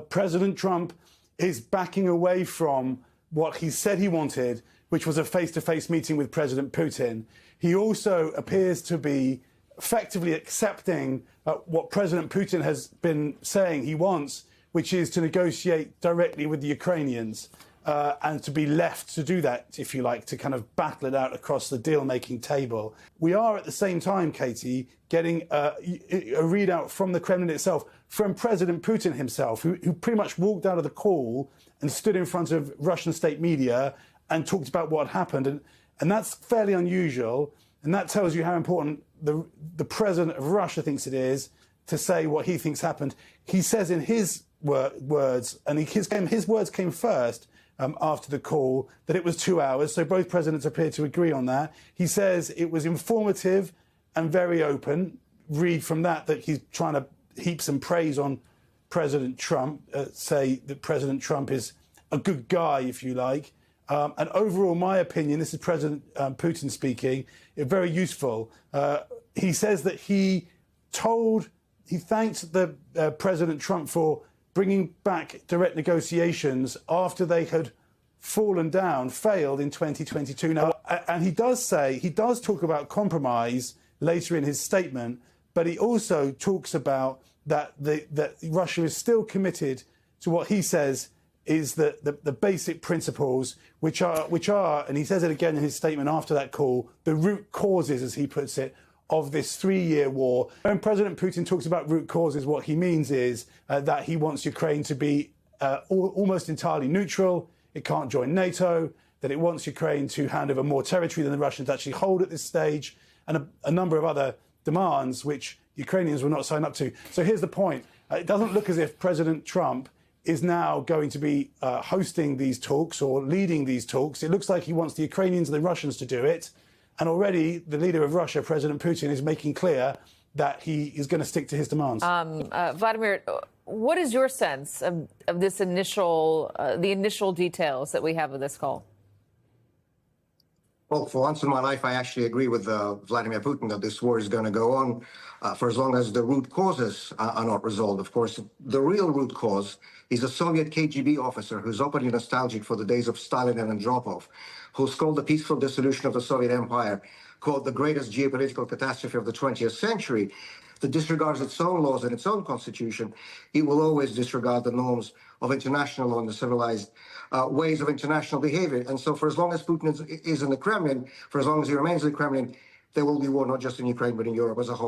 President Trump is backing away from what he said he wanted, which was a face-to-face meeting with President Putin. He also appears to be effectively accepting what President Putin has been saying he wants, which is to negotiate directly with the Ukrainians and to be left to do that, if you like, to kind of battle it out across the deal-making table. We are at the same time, Katie, getting a readout from the Kremlin itself, from President Putin himself, who pretty much walked out of the call and stood in front of Russian state media and talked about what happened. And that's fairly unusual. And that tells you how important the president of Russia thinks it is to say what he thinks happened. He says in his words, and his words came first after the call, that it was 2 hours. So both presidents appear to agree on that. He says it was informative and very open. Read from that he's trying to heap some praise on President Trump, say that President Trump is a good guy, if you like. And overall, my opinion, this is President Putin speaking, very useful. He says that he thanked the President Trump for bringing back direct negotiations after they had failed in 2022. Now, and he does talk about compromise later in his statement, but he also talks about that Russia is still committed to what he says is the basic principles, which are, and he says it again in his statement after that call, the root causes, as he puts it, of this 3-year war. When President Putin talks about root causes, what he means is that he wants Ukraine to be almost entirely neutral. It can't join NATO, that it wants Ukraine to hand over more territory than the Russians actually hold at this stage, and a number of other demands which Ukrainians will not sign up to. So here's the point. It doesn't look as if President Trump is now going to be hosting these talks or leading these talks. It looks like he wants the Ukrainians and the Russians to do it. And already the leader of Russia, President Putin, is making clear that he is going to stick to his demands. Vladimir, what is your sense of this the initial details that we have of this call? Well, for once in my life, I actually agree with Vladimir Putin that this war is going to go on for as long as the root causes are not resolved. Of course, the real root cause is a Soviet KGB officer who's openly nostalgic for the days of Stalin and Andropov, who's called the peaceful dissolution of the Soviet Empire, called the greatest geopolitical catastrophe of the 20th century, that disregards its own laws and its own constitution. It will always disregard the norms of international law and the civilized ways of international behavior. And so for as long as Putin is in the Kremlin, for as long as he remains in the Kremlin, there will be war not just in Ukraine, but in Europe as a whole.